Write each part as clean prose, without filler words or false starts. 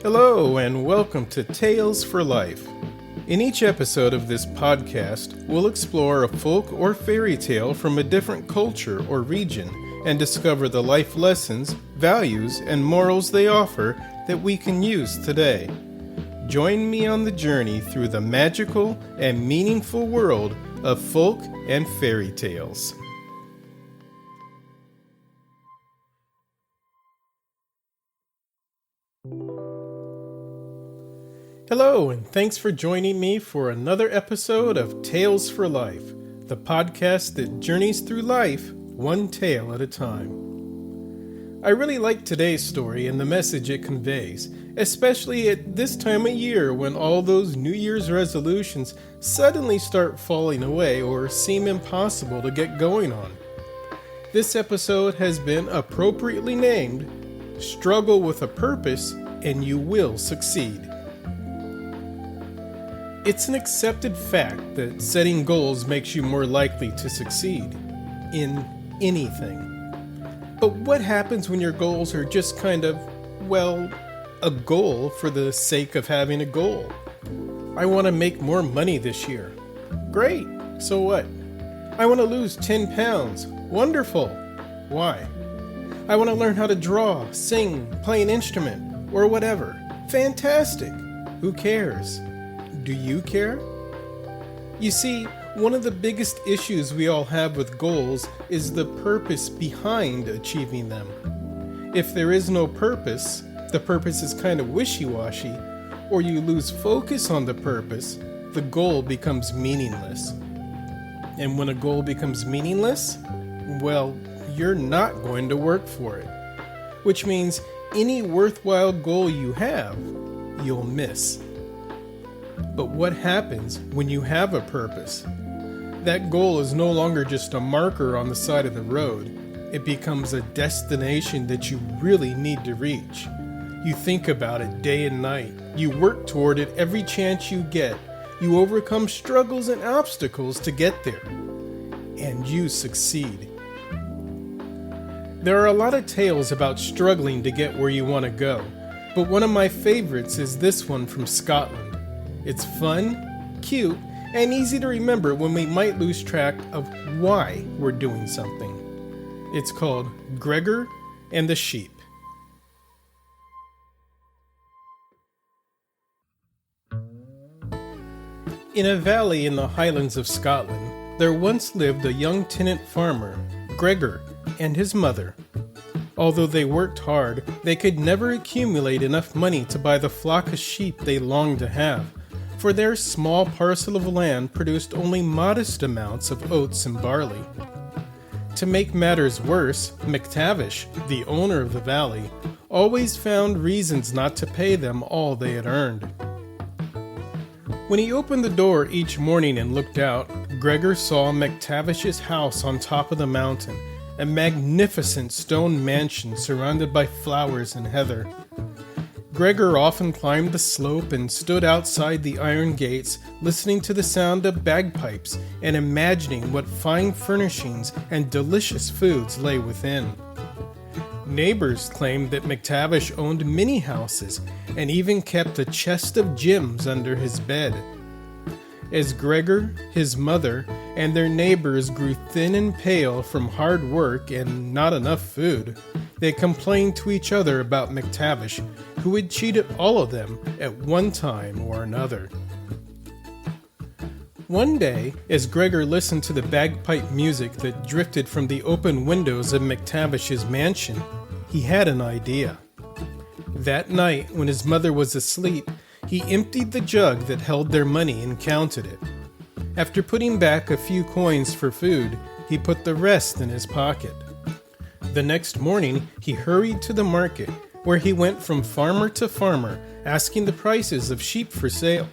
Hello, and welcome to Tales for Life. In each episode of this podcast, we'll explore a folk or fairy tale from a different culture or region and discover the life lessons, values, and morals they offer that we can use today. Join me on the journey through the magical and meaningful world of folk and fairy tales. Hello, and thanks for joining me for another episode of Tales for Life, the podcast that journeys through life one tale at a time. I really like today's story and the message it conveys, especially at this time of year when all those New Year's resolutions suddenly start falling away or seem impossible to get going on. This episode has been appropriately named Struggle with a Purpose and You Will Succeed. It's an accepted fact that setting goals makes you more likely to succeed in anything. But what happens when your goals are just kind of, a goal for the sake of having a goal? I want to make more money this year. Great, so what? I want to lose 10 pounds. Wonderful. Why? I want to learn how to draw, sing, play an instrument, or whatever. Fantastic. Who cares? Do you care? You see, one of the biggest issues we all have with goals is the purpose behind achieving them. If there is no purpose, the purpose is kind of wishy-washy, or you lose focus on the purpose, the goal becomes meaningless. And when a goal becomes meaningless, you're not going to work for it. Which means any worthwhile goal you have, you'll miss. But what happens when you have a purpose? That goal is no longer just a marker on the side of the road. It becomes a destination that you really need to reach. You think about it day and night. You work toward it every chance you get. You overcome struggles and obstacles to get there. And you succeed. There are a lot of tales about struggling to get where you want to go. But one of my favorites is this one from Scotland. It's fun, cute, and easy to remember when we might lose track of why we're doing something. It's called Gregor and the Sheep. In a valley in the Highlands of Scotland, there once lived a young tenant farmer, Gregor, and his mother. Although they worked hard, they could never accumulate enough money to buy the flock of sheep they longed to have, for their small parcel of land produced only modest amounts of oats and barley. To make matters worse, McTavish, the owner of the valley, always found reasons not to pay them all they had earned. When he opened the door each morning and looked out, Gregor saw McTavish's house on top of the mountain, a magnificent stone mansion surrounded by flowers and heather. Gregor often climbed the slope and stood outside the iron gates, listening to the sound of bagpipes and imagining what fine furnishings and delicious foods lay within. Neighbors claimed that McTavish owned many houses and even kept a chest of gems under his bed. As Gregor, his mother, and their neighbors grew thin and pale from hard work and not enough food, they complained to each other about McTavish, who had cheated all of them at one time or another. One day, as Gregor listened to the bagpipe music that drifted from the open windows of McTavish's mansion, he had an idea. That night, when his mother was asleep, he emptied the jug that held their money and counted it. After putting back a few coins for food, he put the rest in his pocket. The next morning, he hurried to the market, where he went from farmer to farmer, asking the prices of sheep for sale.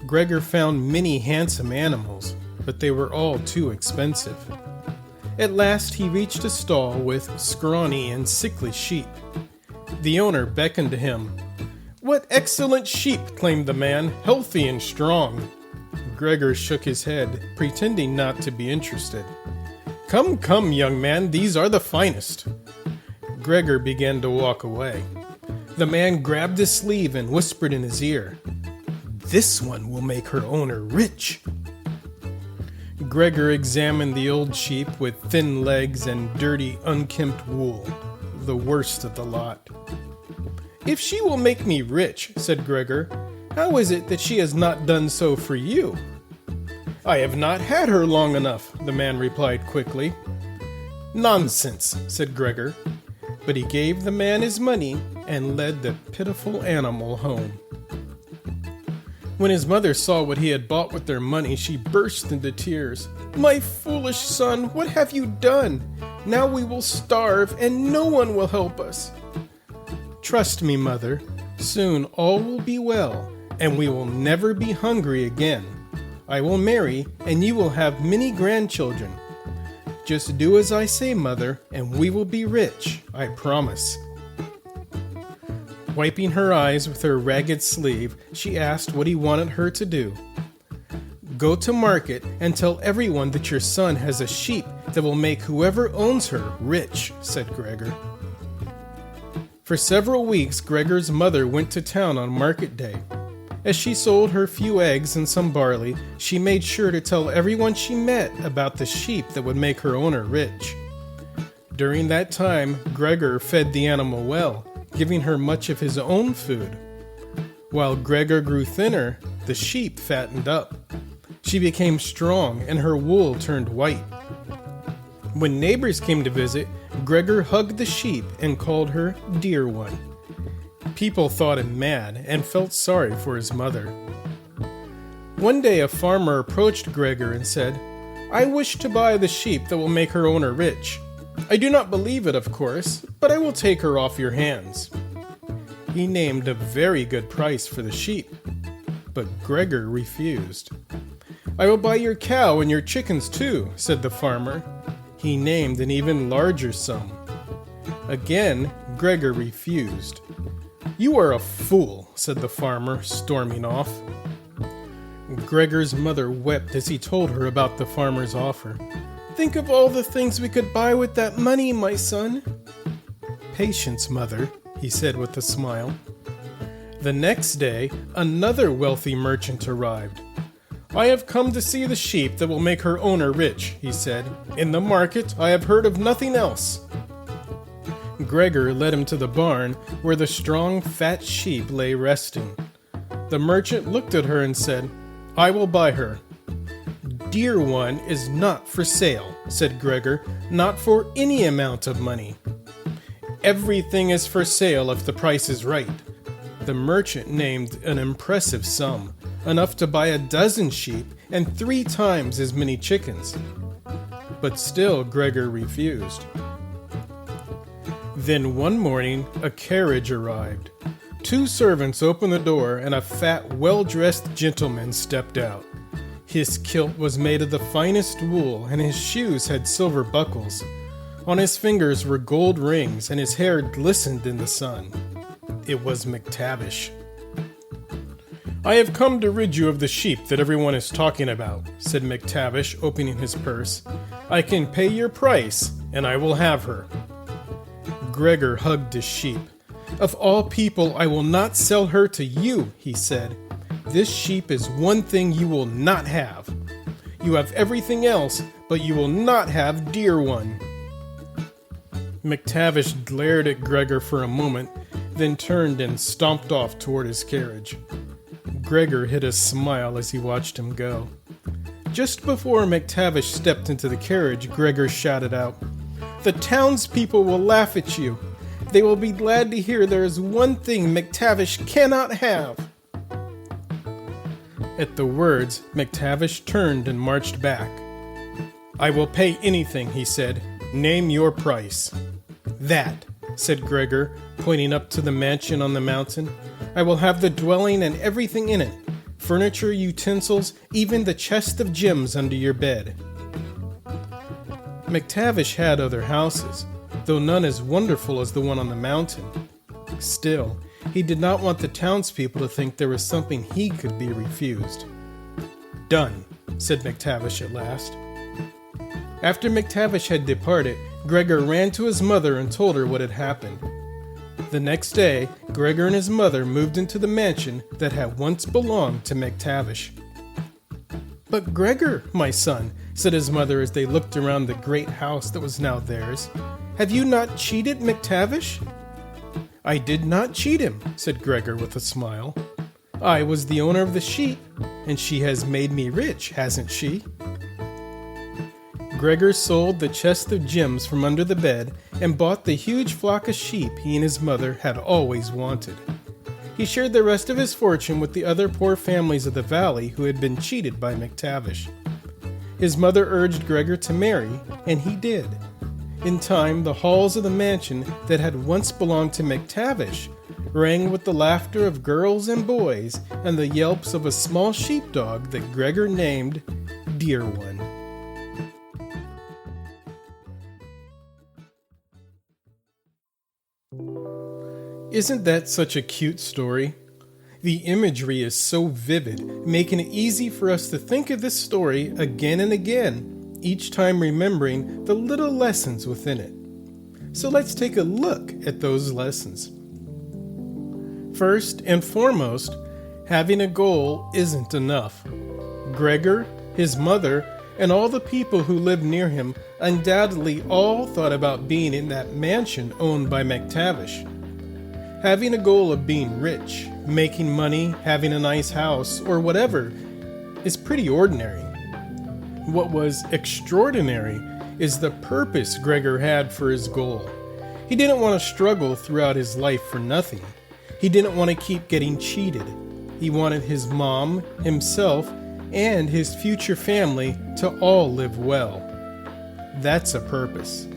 Gregor found many handsome animals, but they were all too expensive. At last, he reached a stall with scrawny and sickly sheep. The owner beckoned to him. "What excellent sheep," claimed the man, "healthy and strong." Gregor shook his head, pretending not to be interested. Come, young man, these are the finest." Gregor began to walk away. The man grabbed his sleeve and whispered in his ear, "This one will make her owner rich." Gregor examined the old sheep with thin legs and dirty, unkempt wool, the worst of the lot. "If she will make me rich," said Gregor, "how is it that she has not done so for you?" "I have not had her long enough," the man replied quickly. "Nonsense," said Gregor, but he gave the man his money and led the pitiful animal home. When his mother saw what he had bought with their money, she burst into tears. "My foolish son, what have you done? Now we will starve, and no one will help us." "Trust me, mother. Soon all will be well, and we will never be hungry again. I will marry, and you will have many grandchildren. Just do as I say, mother, and we will be rich, I promise." Wiping her eyes with her ragged sleeve, she asked what he wanted her to do. "Go to market and tell everyone that your son has a sheep that will make whoever owns her rich," said Gregor. For several weeks, Gregor's mother went to town on market day. As she sold her few eggs and some barley, she made sure to tell everyone she met about the sheep that would make her owner rich. During that time, Gregor fed the animal well, giving her much of his own food. While Gregor grew thinner, the sheep fattened up. She became strong and her wool turned white. When neighbors came to visit, Gregor hugged the sheep and called her Dear One. People thought him mad and felt sorry for his mother. One day a farmer approached Gregor and said, "I wish to buy the sheep that will make her owner rich. I do not believe it, of course, but I will take her off your hands." He named a very good price for the sheep, but Gregor refused. "I will buy your cow and your chickens too," said the farmer. He named an even larger sum. Again, Gregor refused. "You are a fool," said the farmer, storming off. Gregor's mother wept as he told her about the farmer's offer. "Think of all the things we could buy with that money, my son." "Patience, mother," he said with a smile. The next day, another wealthy merchant arrived. "I have come to see the sheep that will make her owner rich," he said. "In the market, I have heard of nothing else." Gregor led him to the barn where the strong, fat sheep lay resting. The merchant looked at her and said, "I will buy her." "Dear One is not for sale," said Gregor, "not for any amount of money." "Everything is for sale if the price is right." The merchant named an impressive sum, enough to buy 12 sheep and 3 times as many chickens. But still Gregor refused. Then one morning, a carriage arrived. 2 servants opened the door and a fat, well-dressed gentleman stepped out. His kilt was made of the finest wool and his shoes had silver buckles. On his fingers were gold rings and his hair glistened in the sun. It was McTavish. "I have come to rid you of the sheep that everyone is talking about," said McTavish, opening his purse. "I can pay your price, and I will have her." Gregor hugged his sheep. "Of all people, I will not sell her to you," he said. "This sheep is one thing you will not have. You have everything else, but you will not have Dear One." McTavish glared at Gregor for a moment, then turned and stomped off toward his carriage. Gregor hid a smile as he watched him go. Just before McTavish stepped into the carriage, Gregor shouted out, "The townspeople will laugh at you. They will be glad to hear there is one thing McTavish cannot have." At the words, McTavish turned and marched back. "I will pay anything," he said. "Name your price." "That," said Gregor, pointing up to the mansion on the mountain. "I will have the dwelling and everything in it. Furniture, utensils, even the chest of gems under your bed." McTavish had other houses, though none as wonderful as the one on the mountain. Still, he did not want the townspeople to think there was something he could be refused. "Done," said McTavish at last. After McTavish had departed, Gregor ran to his mother and told her what had happened. The next day, Gregor and his mother moved into the mansion that had once belonged to McTavish. "But Gregor, my son," said his mother as they looked around the great house that was now theirs, "have you not cheated McTavish?" "I did not cheat him," said Gregor with a smile. "I was the owner of the sheep, and she has made me rich, hasn't she?" Gregor sold the chest of gems from under the bed and bought the huge flock of sheep he and his mother had always wanted. He shared the rest of his fortune with the other poor families of the valley who had been cheated by McTavish. His mother urged Gregor to marry, and he did. In time, the halls of the mansion that had once belonged to McTavish rang with the laughter of girls and boys and the yelps of a small sheepdog that Gregor named Dear One. Isn't that such a cute story? The imagery is so vivid, making it easy for us to think of this story again and again, each time remembering the little lessons within it. So let's take a look at those lessons. First and foremost, having a goal isn't enough. Gregor, his mother, and all the people who lived near him undoubtedly all thought about being in that mansion owned by McTavish. Having a goal of being rich, making money, having a nice house, or whatever is pretty ordinary. What was extraordinary is the purpose Gregor had for his goal. He didn't want to struggle throughout his life for nothing. He didn't want to keep getting cheated. He wanted his mom, himself, and his future family to all live well. That's a purpose.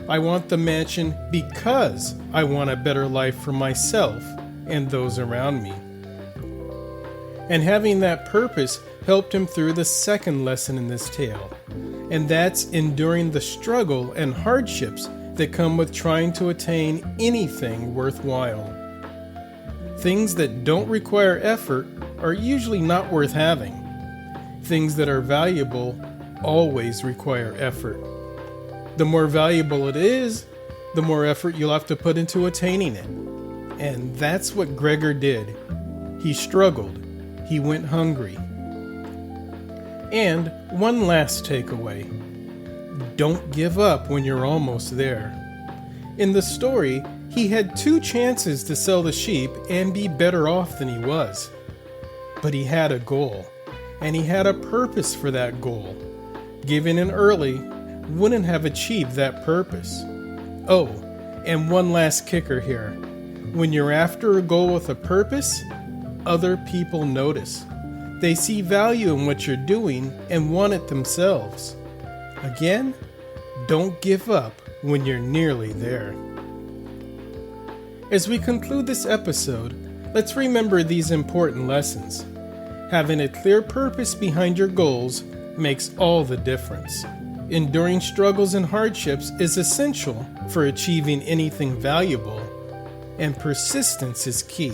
I want the mansion because I want a better life for myself and those around me. And having that purpose helped him through the second lesson in this tale, and that's enduring the struggle and hardships that come with trying to attain anything worthwhile. Things that don't require effort are usually not worth having. Things that are valuable always require effort. The more valuable it is, the more effort you'll have to put into attaining it. And that's what Gregor did. He struggled. He went hungry. And one last takeaway. Don't give up when you're almost there. In the story, he had 2 chances to sell the sheep and be better off than he was. But he had a goal, and he had a purpose for that goal. Giving in early wouldn't have achieved that purpose. Oh, and one last kicker here. When you're after a goal with a purpose, other people notice. They see value in what you're doing and want it themselves. Again, don't give up when you're nearly there. As we conclude this episode, let's remember these important lessons. Having a clear purpose behind your goals makes all the difference. Enduring struggles and hardships is essential for achieving anything valuable, and persistence is key,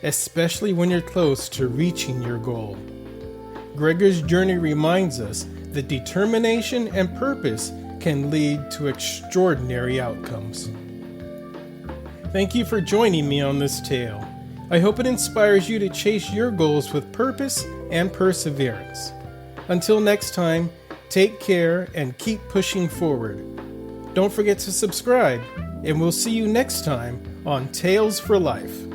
especially when you're close to reaching your goal. Gregor's journey reminds us that determination and purpose can lead to extraordinary outcomes. Thank you for joining me on this tale. I hope it inspires you to chase your goals with purpose and perseverance. Until next time, take care and keep pushing forward. Don't forget to subscribe, and we'll see you next time on Tales for Life.